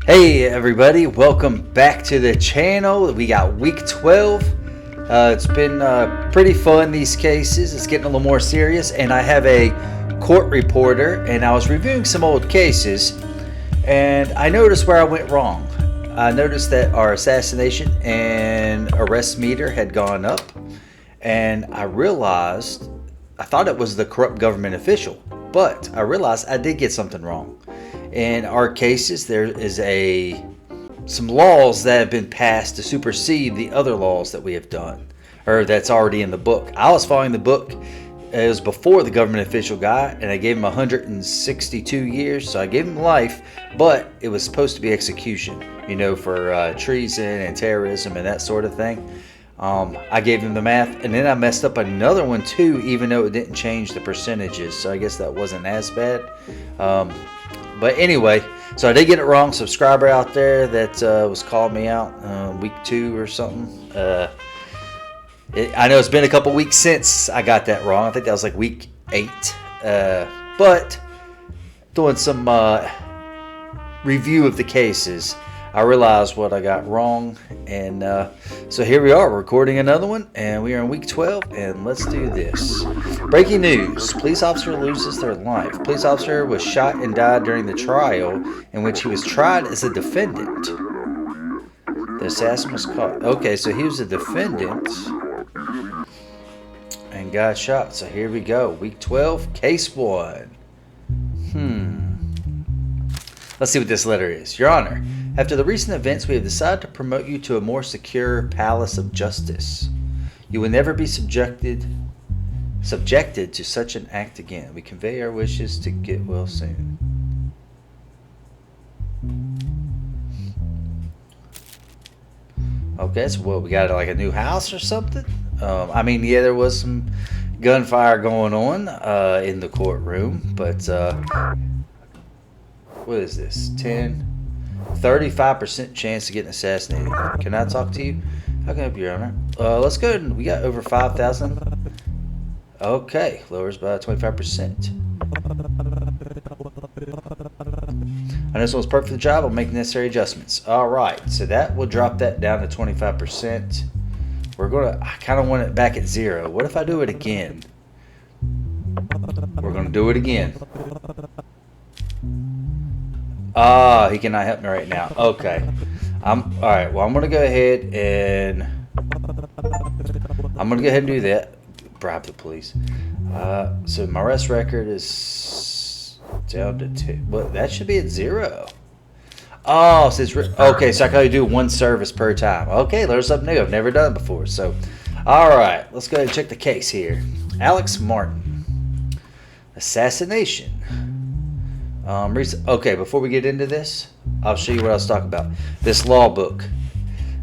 Hey everybody, welcome back to the channel. We got week 12. It's been pretty fun, these cases. It's getting a little more serious, and I have a court reporter, and I was reviewing some old cases, and I noticed where I went wrong. I noticed that our assassination and arrest meter had gone up, and I realized, I thought it was the corrupt government official, but I realized I did get something wrong. In our cases, there is some laws that have been passed to supersede the other laws that we have done, or that's already in the book. I was following the book. It was before the government official guy, and I gave him 162 years, so I gave him life, but it was supposed to be execution, for treason and terrorism and that sort of thing. I gave him the math, and then I messed up another one too, even though it didn't change the percentages, so I guess that wasn't as bad. But anyway, so I did get it wrong. Subscriber out there that was calling me out week 2 or something. I know it's been a couple weeks since I got that wrong. I think that was like week 8. But doing some review of the cases, I realized what I got wrong. And so here we are recording another one, and we are in week 12, and let's do this. Breaking news. Police officer loses their life. Police officer was shot and died during the trial in which he was tried as a defendant. The assassin was caught. Okay, so he was a defendant and got shot. So here we go. Week 12, case 1. Let's see what this letter is. Your Honor, after the recent events, we have decided to promote you to a more secure palace of justice. You will never be subjected to such an act again. We convey our wishes to get well soon. Okay, so what, we got like a new house or something? Yeah, there was some gunfire going on in the courtroom, but what is this? 35% chance of getting assassinated. Can I talk to you? How can I help you, Your Honor? Let's go ahead and we got over 5,000. Okay, lowers by 25%. I know this one's perfect for the job. I'll make necessary adjustments. All right, so that will drop that down to 25%. I kind of want it back at 0. What if I do it again? We're gonna do it again. He cannot help me right now. Okay. All right. Well, I'm gonna go ahead and do that. Bribe the police. So my arrest record is down to 2. Well, that should be at 0. Oh, so okay. So I can only do 1 service per time. Okay, there's something new I've never done before. So, all right. Let's go ahead and check the case here. Alex Martin, assassination. Okay, before we get into this, I'll show you what I was talking about. This law book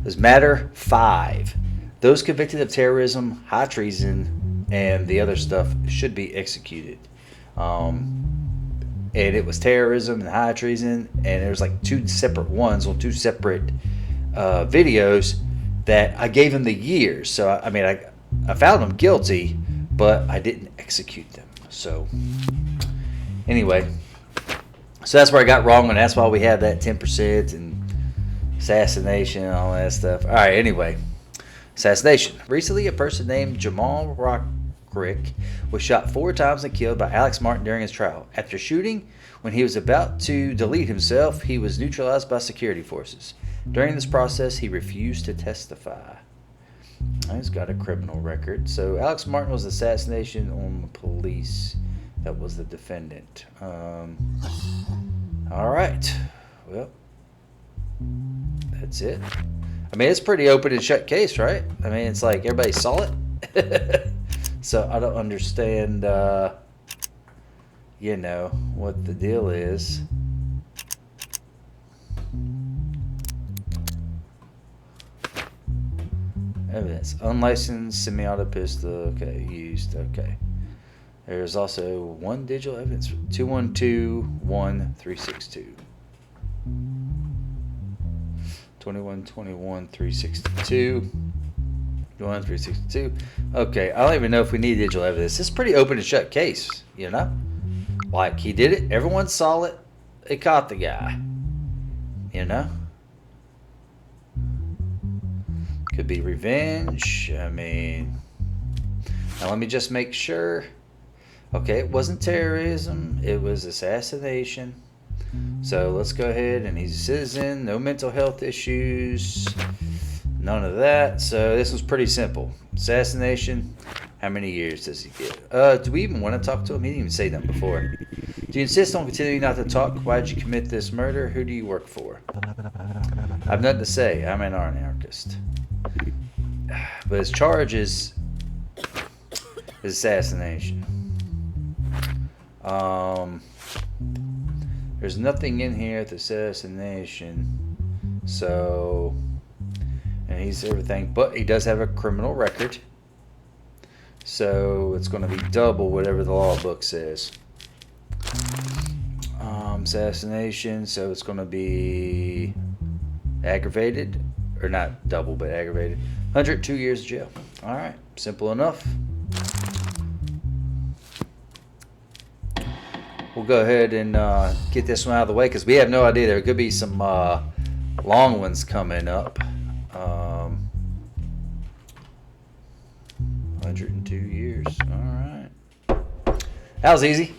is matter 5. Those convicted of terrorism, high treason, and the other stuff should be executed. And it was terrorism and high treason, and there was like 2 separate ones on 2 separate videos that I gave them the years. So I found them guilty, but I didn't execute them. So anyway. So that's where I got wrong, and that's why we have that 10% and assassination and all that stuff. All right, anyway. Assassination. Recently, a person named Jamal Rockrick was shot 4 times and killed by Alex Martin during his trial. After shooting, when he was about to delete himself, he was neutralized by security forces. During this process, he refused to testify. He's got a criminal record. So Alex Martin was assassination on the police. That was the defendant. All right. Well, that's it. It's pretty open and shut case, right? It's like everybody saw it. So I don't understand, what the deal is. Evidence. Unlicensed semi-auto pistol. Okay, used. Okay. There's also 1 digital evidence. 2121-362. 2121-362. 362. Okay, I don't even know if we need digital evidence. This is pretty open and shut case, Like, he did it. Everyone saw it. They caught the guy. You know? Could be revenge. I mean, now let me just make sure. Okay, it wasn't terrorism. It was assassination. So let's go ahead, and he's a citizen. No mental health issues. None of that. So this was pretty simple. Assassination. How many years does he get? Do we even want to talk to him? He didn't even say that before. Do you insist on continuing not to talk? Why did you commit this murder? Who do you work for? I have nothing to say. I'm an anarchist. But his charge is assassination. There's nothing in here with assassination. So, and he's everything, but he does have a criminal record. So it's going to be double whatever the law book says. Assassination, so it's going to be aggravated, or not double, but aggravated. 102 years jail. All right, simple enough. We'll go ahead and get this one out of the way because we have no idea. There could be some long ones coming up. 102 years. All right. That was easy.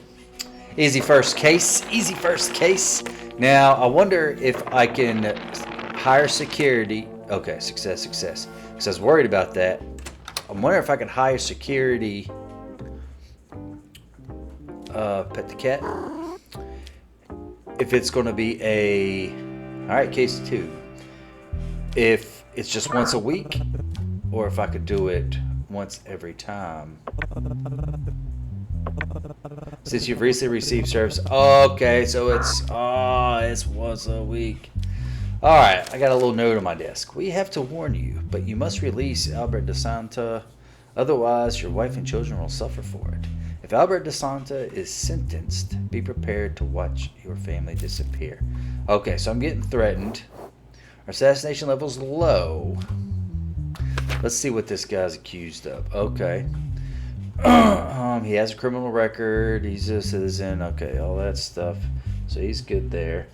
Easy first case. Easy first case. Now, I wonder if I can hire security. Okay, success, success. Because I was worried about that. I'm wondering if I can hire security. Pet the cat. If it's going to be a... Alright, case 2. If it's just once a week, or if I could do it once every time. Since you've recently received service. Okay, so it's once a week. Alright, I got a little note on my desk. We have to warn you, but you must release Albert DeSanta. Otherwise, your wife and children will suffer for it. If Albert DeSanta is sentenced, be prepared to watch your family disappear. Okay, so I'm getting threatened. Our assassination level's low. Let's see what this guy's accused of. Okay. He has a criminal record. He's a citizen. Okay, all that stuff. So he's good there.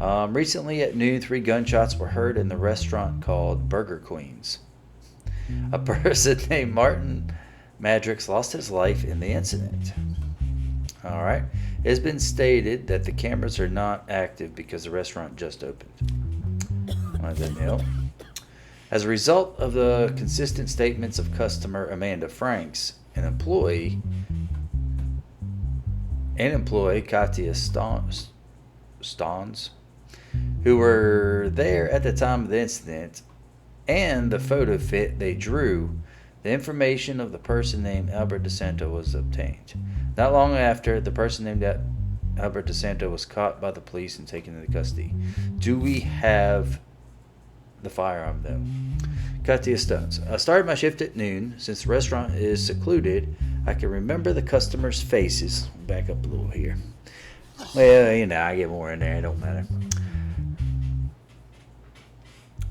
Recently at noon, 3 gunshots were heard in the restaurant called Burger Queens. A person named Martin Madrix lost his life in the incident. All right. It has been stated that the cameras are not active because the restaurant just opened. That didn't help. As a result of the consistent statements of customer Amanda Franks, and employee Katia Stones, who were there at the time of the incident, and the photo fit they drew, the information of the person named Albert DeSanta was obtained. Not long after, the person named Albert DeSanta was caught by the police and taken into custody. Do we have the firearm, though? Katia Stones. I started my shift at noon. Since the restaurant is secluded, I can remember the customers' faces. Back up a little here. Well, you know, I get more in there. It don't matter.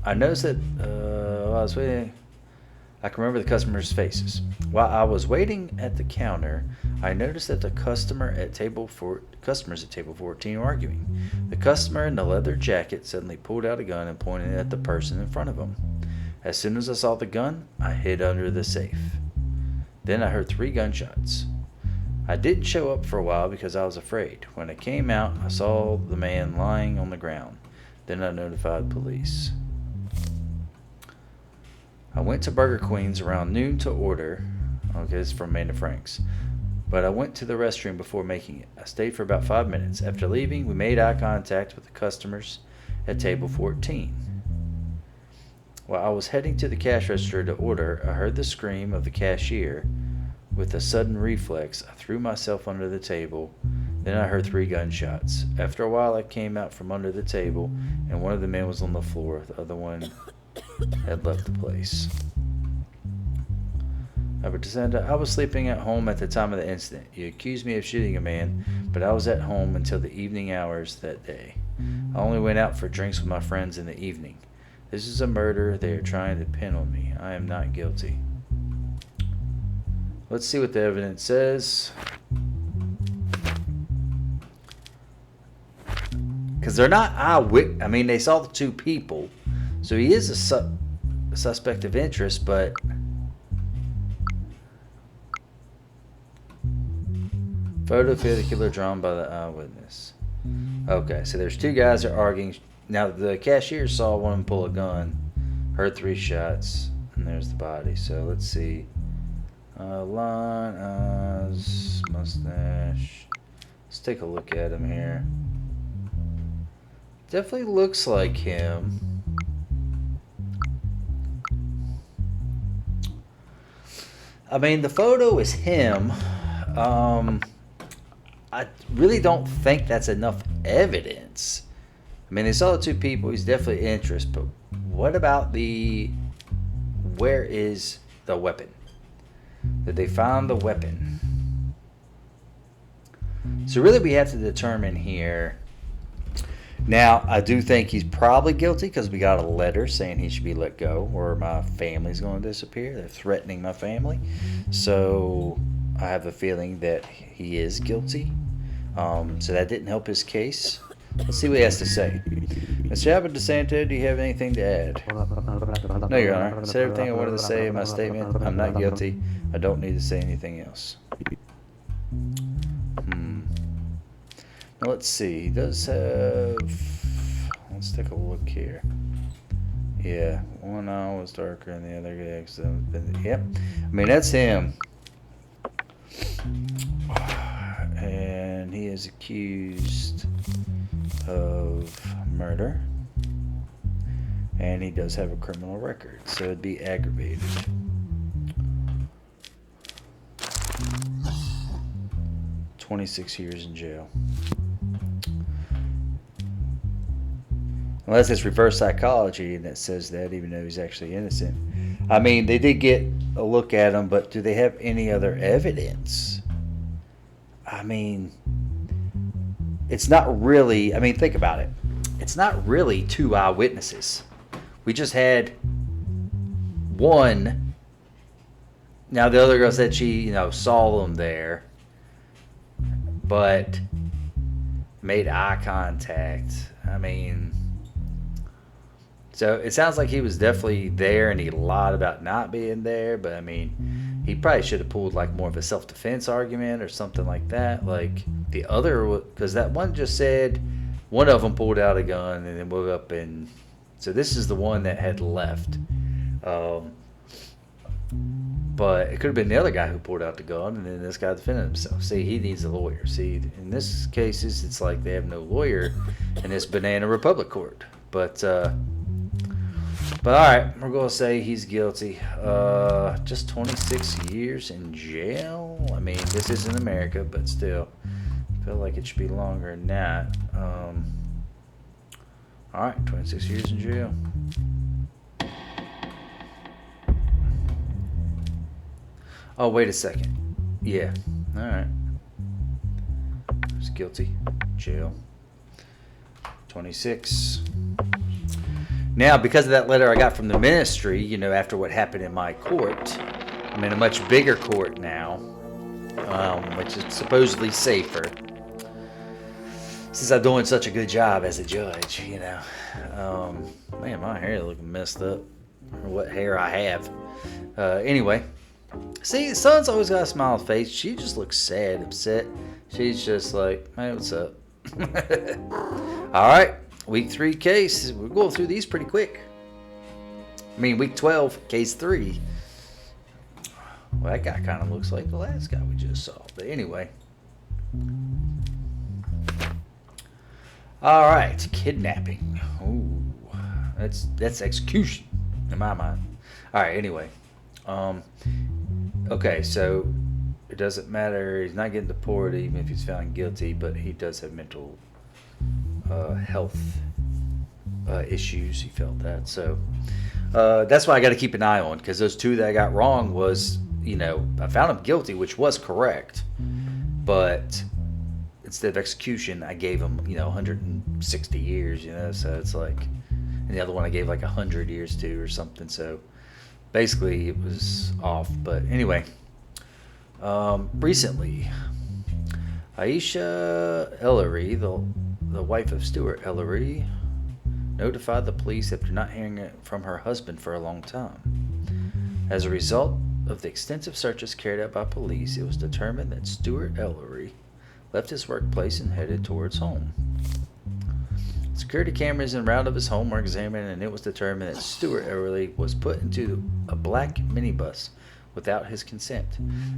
I noticed that while I was waiting, I can remember the customers' faces. While I was waiting at the counter, I noticed that the customers at table 14 were arguing. The customer in the leather jacket suddenly pulled out a gun and pointed it at the person in front of him. As soon as I saw the gun, I hid under the safe. Then I heard 3 gunshots. I didn't show up for a while because I was afraid. When I came out, I saw the man lying on the ground. Then I notified police. I went to Burger Queens around noon to order. Okay, this is from Amanda Franks. But I went to the restroom before making it. I stayed for about 5 minutes. After leaving, we made eye contact with the customers at table 14. While I was heading to the cash register to order, I heard the scream of the cashier. With a sudden reflex, I threw myself under the table. Then I heard 3 gunshots. After a while, I came out from under the table, and one of the men was on the floor. The other one had left the place. Albert DeSanta, I was sleeping at home at the time of the incident. You accused me of shooting a man, but I was at home until the evening hours that day. I only went out for drinks with my friends in the evening. This is a murder they are trying to pin on me. I am not guilty. Let's see what the evidence says. because they're not eyewitness. I mean, they saw the two people, so he is a suspect of interest, but photo of the killer drawn by the eyewitness. Okay, so there's two guys that are arguing. Now, the cashier saw one pull a gun, heard 3 shots, and there's the body. So let's see. Line, eyes, mustache. Let's take a look at him here. Definitely looks like him. I mean, the photo is him. I really don't think that's enough evidence. I mean, they saw the two people. He's definitely interest, but what about where is the weapon? Did they find the weapon? So really we have to determine here. Now, I do think he's probably guilty because we got a letter saying he should be let go or my family's going to disappear. They're threatening my family. So I have a feeling that he is guilty. So that didn't help his case. Let's see what he has to say. Mr. Albert DeSanto, do you have anything to add? No, Your Honor. I said everything I wanted to say in my statement. I'm not guilty. I don't need to say anything else. Now, let's see. He does have... Let's take a look here. Yeah, one eye was darker than the other. Yep. I mean, that's him. And he is accused of murder. And he does have a criminal record, so it'd be aggravated. "26 years in jail." Unless it's reverse psychology and that says that, even though he's actually innocent. I mean, they did get a look at him, but do they have any other evidence? I mean, it's not really, I mean, think about it. It's not really 2 eyewitnesses. We just had one. Now, the other girl said she, saw them there, but made eye contact. I mean, so it sounds like he was definitely there and he lied about not being there, but I mean, he probably should have pulled like more of a self-defense argument or something like that. Like the other, because that one just said one of them pulled out a gun and then woke up, and so this is the one that had left. But it could have been the other guy who pulled out the gun, and then this guy defended himself. See, he needs a lawyer. See, in this cases, it's like they have no lawyer in this banana republic court. But all right, we're going to say he's guilty. Just 26 years in jail? I mean, this isn't America, but still. I feel like it should be longer than that. All right, 26 years in jail. Oh, wait a second. Yeah. All right. He's guilty. Jail. 26. Now, because of that letter I got from the ministry, after what happened in my court, I'm in a much bigger court now, which is supposedly safer. Since I'm doing such a good job as a judge, Man, my hair is looking messed up. Or what hair I have. Anyway. See, the son's always got a smile on his face. She just looks sad, upset. She's just like, hey, what's up? All right, week 3 case. We're going through these pretty quick. I mean, week 12, case 3. Well, that guy kind of looks like the last guy we just saw. But anyway. All right, kidnapping. Ooh, that's execution in my mind. All right, anyway. Okay, so it doesn't matter. He's not getting deported even if he's found guilty, but he does have mental health issues. He felt that. So that's why I got to keep an eye on, because those 2 that I got wrong was, I found him guilty, which was correct, but instead of execution, I gave him, 160 years, so it's like, and the other one I gave like 100 years to or something, so basically it was off. But anyway, recently, Aisha Ellery, the wife of Stuart Ellery, notified the police after not hearing it from her husband for a long time. As a result of the extensive searches carried out by police, it was determined that Stuart Ellery left his workplace and headed towards home. Security cameras in route of his home were examined, and it was determined that Stuart Ellery was put into a black minibus without his consent.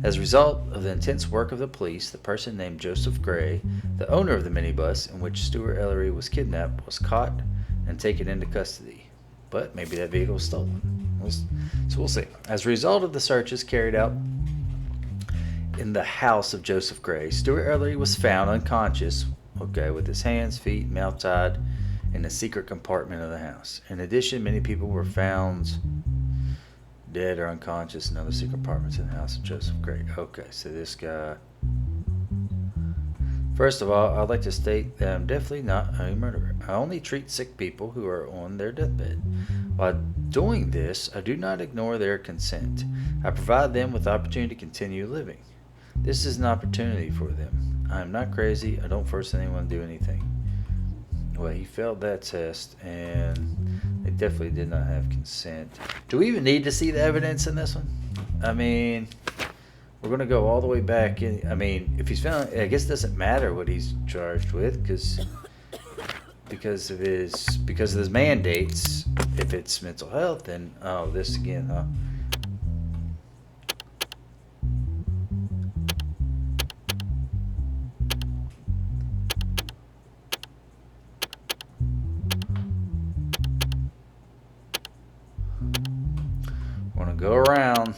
As a result of the intense work of the police, the person named Joseph Gray, the owner of the minibus in which Stuart Ellery was kidnapped, was caught and taken into custody. But maybe that vehicle was stolen. So we'll see. As a result of the searches carried out in the house of Joseph Gray, Stuart Ellery was found unconscious, with his hands, feet, mouth tied in a secret compartment of the house. In addition, many people were found dead or unconscious in other secret compartments in the house of Joseph Gray. Okay, so this guy. First of all, I'd like to state that I'm definitely not a murderer. I only treat sick people who are on their deathbed. While doing this, I do not ignore their consent. I provide them with the opportunity to continue living. This is an opportunity for them. I am not crazy. I don't force anyone to do anything. Well, he failed that test, and they definitely did not have consent. Do we even need to see the evidence in this one? I mean, we're going to go all the way back in. I mean, if he's found, I guess it doesn't matter what he's charged with, because of his mandates. If it's mental health, then this again, huh? Want to go around.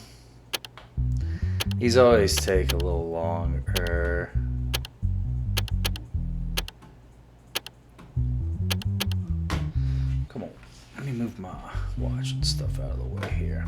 These always take a little longer. Come on, let me move my watch and stuff out of the way here.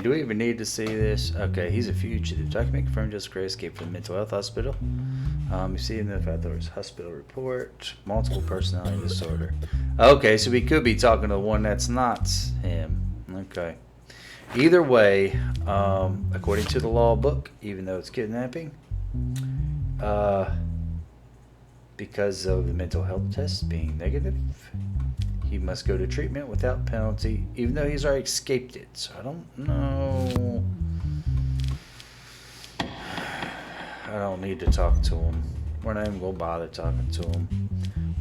Do we even need to see this? Okay, he's a fugitive. Document confirmed Joseph Gray escaped from the mental health hospital. You see in the fact there was hospital report, multiple personality disorder. Okay, so we could be talking to the one that's not him. Okay. Either way, according to the law book, even though it's kidnapping, because of the mental health test being negative, he must go to treatment without penalty, even though he's already escaped it. So I don't know. I don't need to talk to him. We're not even going to bother talking to him.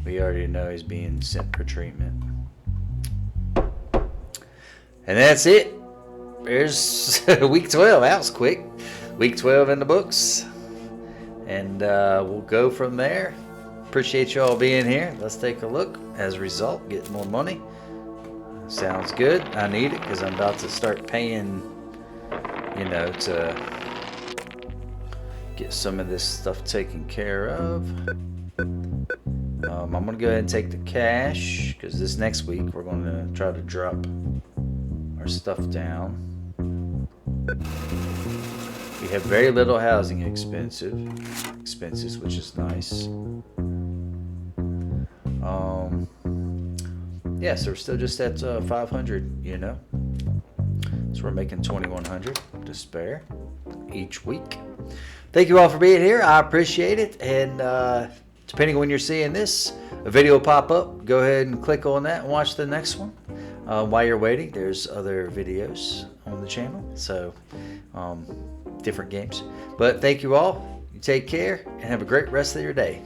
We already know he's being sent for treatment. And that's it. There's week 12. That was quick. Week 12 in the books. And we'll go from there. Appreciate y'all being here. Let's take a look. As a result, get more money. Sounds good. I need it because I'm about to start paying, to get some of this stuff taken care of. I'm going to go ahead and take the cash because this next week we're going to try to drop our stuff down. We have very little housing expenses, which is nice. So we're still just at 500, So we're making 2,100 to spare each week. Thank you all for being here. I appreciate it. And depending on when you're seeing this, a video will pop up. Go ahead and click on that and watch the next one. While you're waiting, there's other videos on the channel. So different games. But thank you all. You take care and have a great rest of your day.